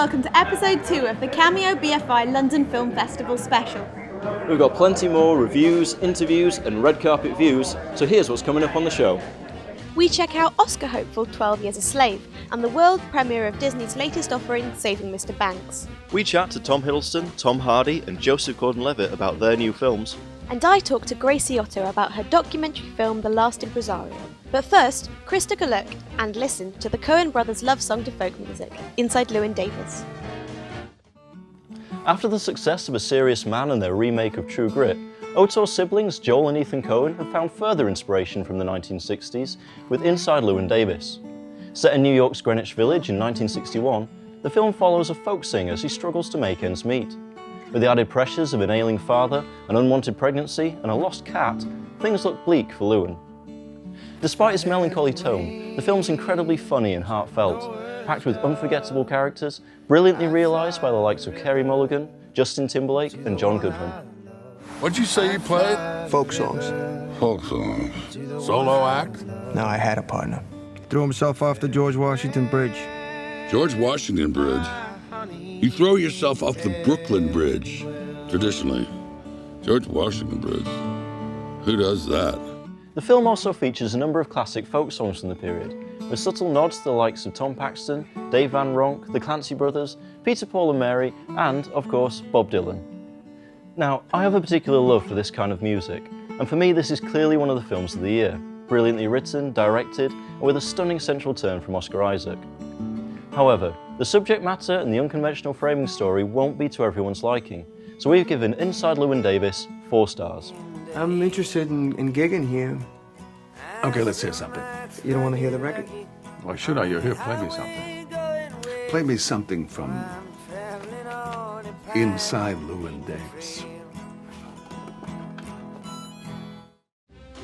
welcome to episode 2 of the Cameo BFI London Film Festival special. We've got plenty more reviews, interviews and red carpet views, so here's what's coming up on the show. We check out Oscar hopeful 12 Years a Slave and the world premiere of Disney's latest offering, Saving Mr. Banks. We chat to Tom Hiddleston, Tom Hardy and Joseph Gordon-Levitt about their new films. And I talk to Gracie Otto about her documentary film The Last Impresario. But first, Chris took a look and listened to the Coen brothers' love song to folk music, Inside Llewyn Davis. After the success of A Serious Man and their remake of True Grit, Otto's siblings Joel and Ethan Coen have found further inspiration from the 1960s with Inside Llewyn Davis. Set in New York's Greenwich Village in 1961, the film follows a folk singer as he struggles to make ends meet. With the added pressures of an ailing father, an unwanted pregnancy and a lost cat, things look bleak for Llewyn. Despite its melancholy tone, the film's incredibly funny and heartfelt, packed with unforgettable characters, brilliantly realised by the likes of Carey Mulligan, Justin Timberlake and John Goodman. What'd you say you played? Folk songs. Folk songs. Solo act? No, I had a partner. Threw himself off the George Washington Bridge. George Washington Bridge? You throw yourself off the Brooklyn Bridge, traditionally. George Washington Bridge. Who does that? The film also features a number of classic folk songs from the period, with subtle nods to the likes of Tom Paxton, Dave Van Ronk, the Clancy Brothers, Peter, Paul and Mary, and, of course, Bob Dylan. Now, I have a particular love for this kind of music, and for me this is clearly one of the films of the year, brilliantly written, directed, and with a stunning central turn from Oscar Isaac. However, the subject matter and the unconventional framing story won't be to everyone's liking, so we've given Inside Llewyn Davis 4 stars. I'm interested in gigging here. Okay, let's hear something. You don't want to hear the record? Why should I? You're here, play me something. Play me something from Inside Llewyn Davis.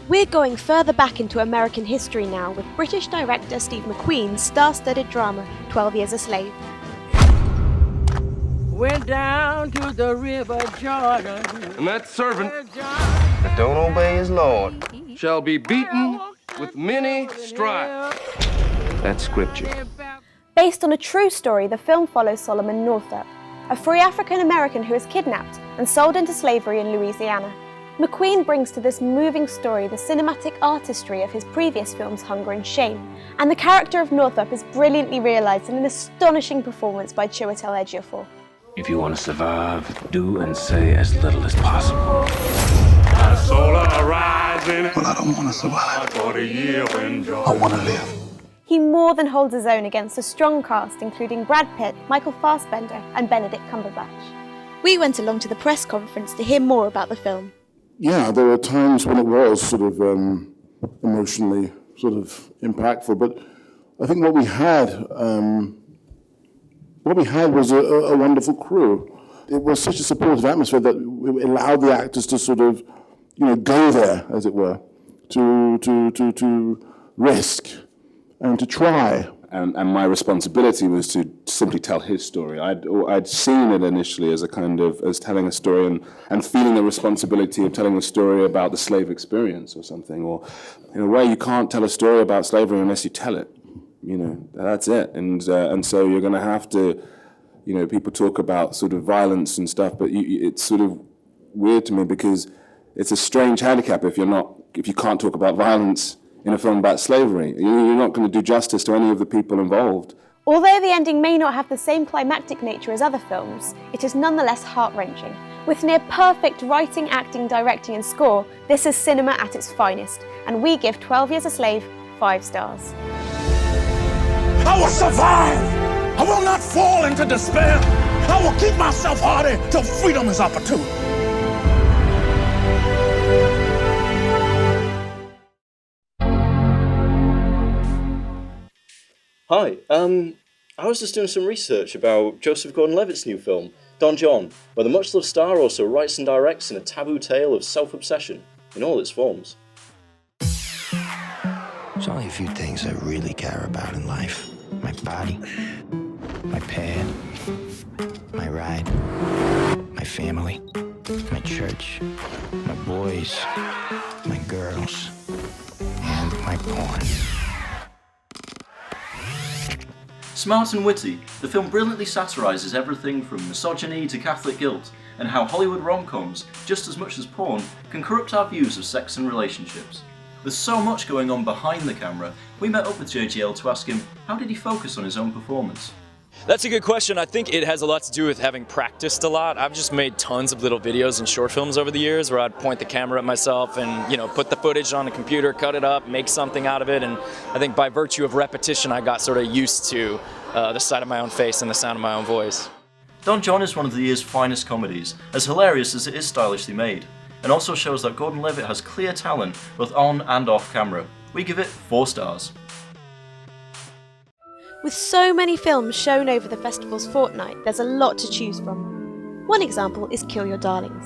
We're going further back into American history now with British director Steve McQueen's star-studded drama 12 Years a Slave. Went down to the river Jordan. And that servant That don't obey his lord. shall be beaten with many stripes. That's scripture. Based on a true story, the film follows Solomon Northup, a free African-American who is kidnapped and sold into slavery in Louisiana. McQueen brings to this moving story the cinematic artistry of his previous films Hunger and Shame, and the character of Northup is brilliantly realised in an astonishing performance by Chiwetel Ejiofor. If you want to survive, do and say as little as possible. Well, I don't want to survive. I want to live. He more than holds his own against a strong cast including Brad Pitt, Michael Fassbender and Benedict Cumberbatch. We went along to the press conference to hear more about the film. Yeah, there were times when it was sort of emotionally sort of impactful, but I think what we had was a wonderful crew. It was such a supportive atmosphere that it allowed the actors to sort of, go there, as it were, to risk and to try. And my responsibility was to simply tell his story. I'd seen it initially as as telling a story and feeling the responsibility of telling a story about the slave experience or something. Or in a way, you can't tell a story about slavery unless you tell it. That's it. And so you're going to have to, people talk about sort of violence and stuff, but it's sort of weird to me because it's a strange handicap if you can't talk about violence in a film about slavery. You're not going to do justice to any of the people involved. Although the ending may not have the same climactic nature as other films, it is nonetheless heart-wrenching. With near perfect writing, acting, directing and score, this is cinema at its finest, and we give 12 Years a Slave 5 stars. I will survive! I will not fall into despair! I will keep myself hardy till freedom is opportune! Hi, I was just doing some research about Joseph Gordon-Levitt's new film, Don John, where the much-loved star also writes and directs in a taboo tale of self-obsession in all its forms. There's only a few things I really care about in life. My body, my pad, my ride, my family, my church, my boys, my girls, and my porn. Smart and witty, the film brilliantly satirises everything from misogyny to Catholic guilt, and how Hollywood rom-coms, just as much as porn, can corrupt our views of sex and relationships. With so much going on behind the camera, we met up with JGL to ask him how did he focus on his own performance. That's a good question. I think it has a lot to do with having practiced a lot. I've just made tons of little videos and short films over the years where I'd point the camera at myself and, put the footage on a computer, cut it up, make something out of it. And I think by virtue of repetition, I got sort of used to the sight of my own face and the sound of my own voice. Don John is one of the year's finest comedies, as hilarious as it is stylishly made, and also shows that Gordon-Levitt has clear talent both on and off camera. We give it 4 stars. With so many films shown over the festival's fortnight, there's a lot to choose from. One example is Kill Your Darlings.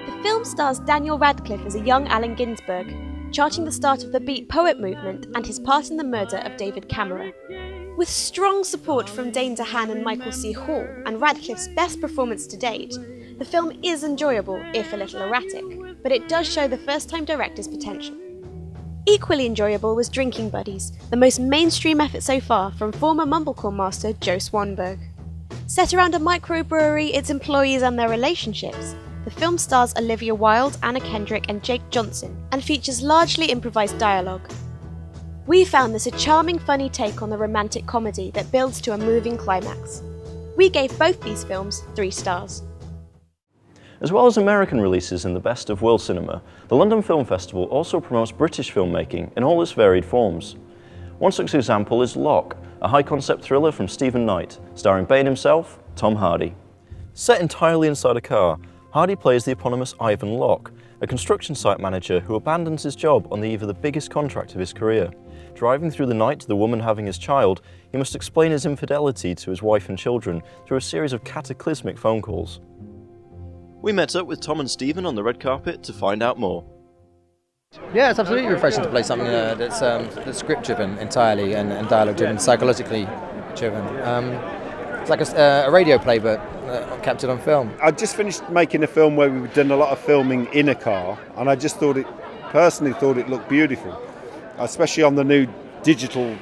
The film stars Daniel Radcliffe as a young Allen Ginsberg, charting the start of the Beat Poet movement and his part in the murder of David Cameron. With strong support from Dane DeHaan and Michael C. Hall, and Radcliffe's best performance to date, the film is enjoyable, if a little erratic, but it does show the first-time director's potential. Equally enjoyable was Drinking Buddies, the most mainstream effort so far from former Mumblecore master Joe Swanberg. Set around a microbrewery, its employees and their relationships, the film stars Olivia Wilde, Anna Kendrick and Jake Johnson, and features largely improvised dialogue. We found this a charming, funny take on the romantic comedy that builds to a moving climax. We gave both these films 3 stars. As well as American releases in the best of world cinema, the London Film Festival also promotes British filmmaking in all its varied forms. One such example is Locke, a high-concept thriller from Stephen Knight, starring Bane himself, Tom Hardy. Set entirely inside a car, Hardy plays the eponymous Ivan Locke, a construction site manager who abandons his job on the eve of the biggest contract of his career. Driving through the night to the woman having his child, he must explain his infidelity to his wife and children through a series of cataclysmic phone calls. We met up with Tom and Stephen on the red carpet to find out more. Yeah, it's absolutely refreshing to play something that's script-driven entirely and dialogue-driven, psychologically driven. It's like a radio play, but captured on film. I just finished making a film where we've done a lot of filming in a car, and I just personally thought it looked beautiful, especially on the new digital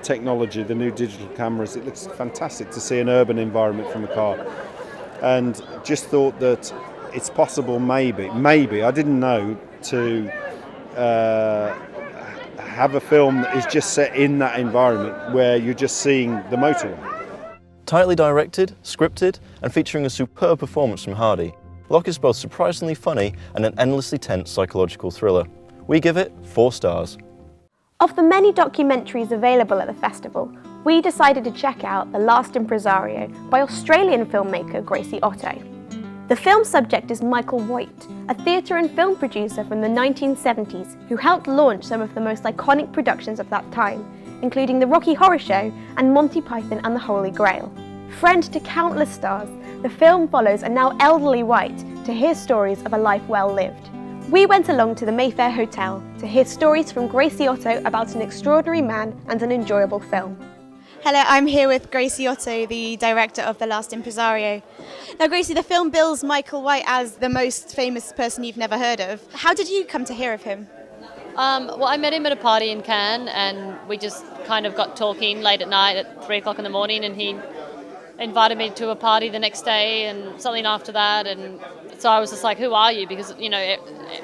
technology, the new digital cameras. It looks fantastic to see an urban environment from a car. And just thought that it's possible, maybe, I didn't know, to have a film that is just set in that environment where you're just seeing the motorway. Tightly directed, scripted, and featuring a superb performance from Hardy, Locke is both surprisingly funny and an endlessly tense psychological thriller. We give it 4 stars. Of the many documentaries available at the festival, we decided to check out The Last Impresario by Australian filmmaker Gracie Otto. The film subject is Michael White, a theatre and film producer from the 1970s who helped launch some of the most iconic productions of that time, including The Rocky Horror Show and Monty Python and the Holy Grail. Friend to countless stars, the film follows a now elderly White to hear stories of a life well lived. We went along to the Mayfair Hotel to hear stories from Gracie Otto about an extraordinary man and an enjoyable film. Hello, I'm here with Gracie Otto, the director of The Last Impresario. Now Gracie, the film bills Michael White as the most famous person you've never heard of. How did you come to hear of him? Well, I met him at a party in Cannes and we just kind of got talking late at night at 3 o'clock in the morning, and he invited me to a party the next day and something after that, and so I was just like, who are you? Because,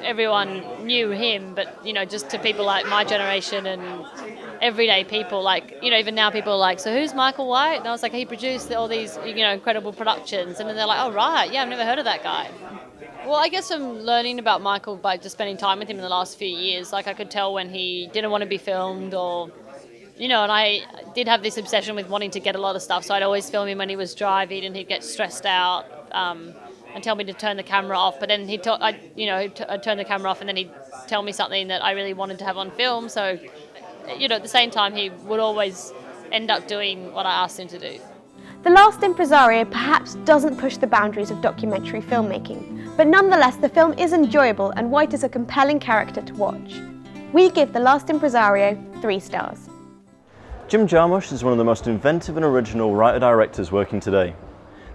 everyone knew him, but, just to people like my generation and everyday people, like, even now people are like, so who's Michael White? And I was like, he produced all these, incredible productions. And then they're like, oh, right, yeah, I've never heard of that guy. Well, I guess I'm learning about Michael by just spending time with him in the last few years. Like, I could tell when he didn't want to be filmed or, and I did have this obsession with wanting to get a lot of stuff. So I'd always film him when he was driving and he'd get stressed out and tell me to turn the camera off. But then I'd turn the camera off and then he'd tell me something that I really wanted to have on film. So, at the same time, he would always end up doing what I asked him to do. The Last Impresario perhaps doesn't push the boundaries of documentary filmmaking, but nonetheless the film is enjoyable and White is a compelling character to watch. We give The Last Impresario 3 stars. Jim Jarmusch is one of the most inventive and original writer-directors working today.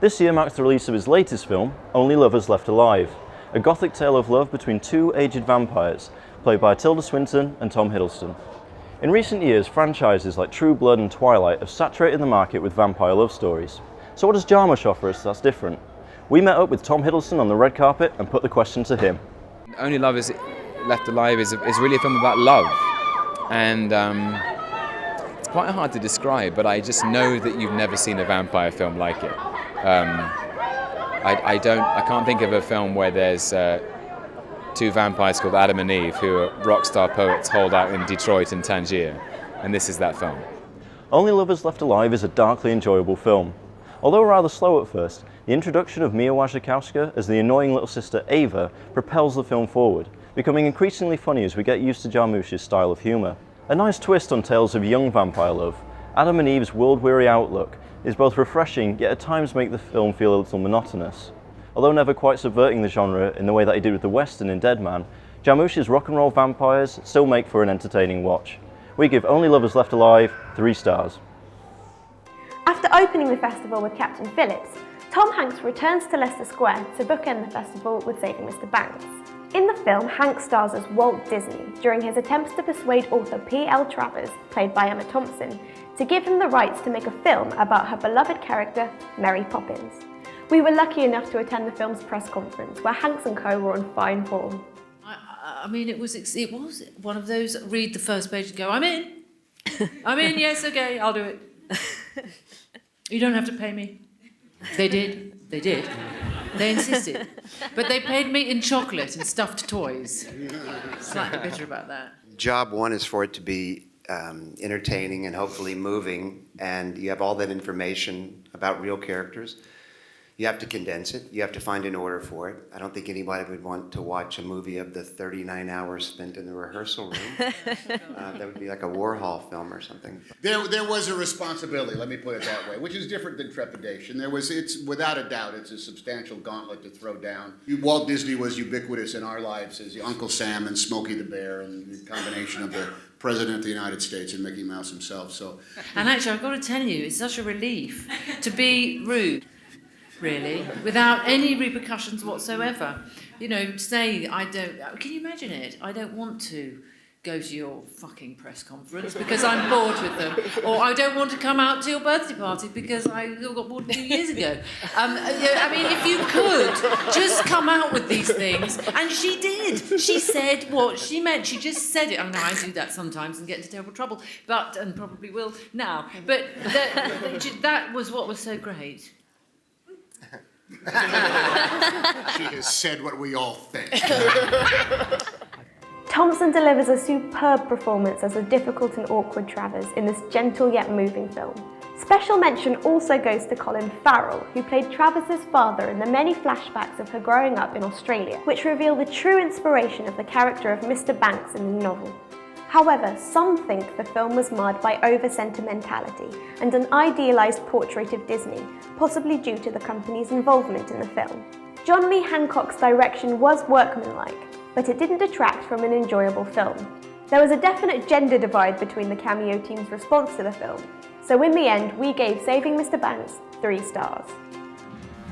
This year marks the release of his latest film, Only Lovers Left Alive, a gothic tale of love between 2 aged vampires, played by Tilda Swinton and Tom Hiddleston. In recent years, franchises like True Blood and Twilight have saturated the market with vampire love stories. So what does Jarmusch offer us that's different? We met up with Tom Hiddleston on the red carpet and put the question to him. Only Lovers Left Alive is really a film about love, and it's quite hard to describe, but I just know that you've never seen a vampire film like it. I can't think of a film where there's two vampires called Adam and Eve who are rock star poets holed out in Detroit and Tangier, and this is that film. Only Lovers Left Alive is a darkly enjoyable film. Although rather slow at first, the introduction of Mia Wasikowska as the annoying little sister Ava propels the film forward, becoming increasingly funny as we get used to Jarmusch's style of humour. A nice twist on tales of young vampire love, Adam and Eve's world-weary outlook is both refreshing yet at times make the film feel a little monotonous. Although never quite subverting the genre in the way that he did with the Western in Dead Man, Jarmusch's rock and roll vampires still make for an entertaining watch. We give Only Lovers Left Alive 3 stars. After opening the festival with Captain Phillips, Tom Hanks returns to Leicester Square to bookend the festival with Saving Mr. Banks. In the film, Hanks stars as Walt Disney during his attempts to persuade author P.L. Travers, played by Emma Thompson, to give him the rights to make a film about her beloved character, Mary Poppins. We were lucky enough to attend the film's press conference, where Hanks and co were on fine form. I mean, it was one of those, read the first page and go, I'm in. I'm in, yes, okay, I'll do it. You don't have to pay me. They did. They insisted. But they paid me in chocolate and stuffed toys. Slightly bitter about that. Job one is for it to be entertaining and hopefully moving, and you have all that information about real characters. You have to condense it. You have to find an order for it. I don't think anybody would want to watch a movie of the 39 hours spent in the rehearsal room. That would be like a Warhol film or something. There was a responsibility, let me put it that way, which is different than trepidation. It's without a doubt, it's a substantial gauntlet to throw down. Walt Disney was ubiquitous in our lives as Uncle Sam and Smokey the Bear, and the combination of the President of the United States and Mickey Mouse himself. And actually, I've got to tell you, it's such a relief to be rude. Really, without any repercussions whatsoever. You know, say, can you imagine it? I don't want to go to your fucking press conference because I'm bored with them. Or I don't want to come out to your birthday party because I got bored 2 years ago. I mean, if you could, just come out with these things. And she did. She said what she meant. She just said it. I know I do that sometimes and get into terrible trouble, and probably will now. But that was what was so great. She has said what we all think. Thompson delivers a superb performance as a difficult and awkward Travers in this gentle yet moving film. Special mention also goes to Colin Farrell, who played Travers's father in the many flashbacks of her growing up in Australia, which reveal the true inspiration of the character of Mr. Banks in the novel. However, some think the film was marred by over-sentimentality and an idealised portrait of Disney, possibly due to the company's involvement in the film. John Lee Hancock's direction was workmanlike, but it didn't detract from an enjoyable film. There was a definite gender divide between the Cameo team's response to the film, so in the end we gave Saving Mr. Banks 3 stars.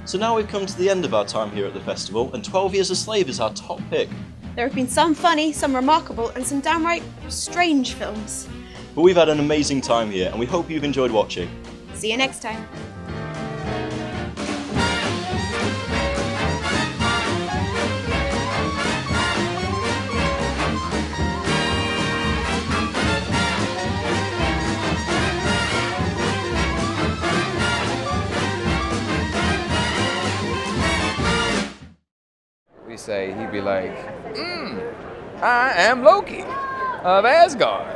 So now we've come to the end of our time here at the festival, and 12 Years a Slave is our top pick. There have been some funny, some remarkable, and some downright strange films. But we've had an amazing time here, and we hope you've enjoyed watching. See you next time. We say, he'd be like, I am Loki of Asgard,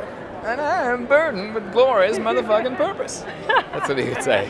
and I am burdened with glorious motherfucking purpose. That's what he would say.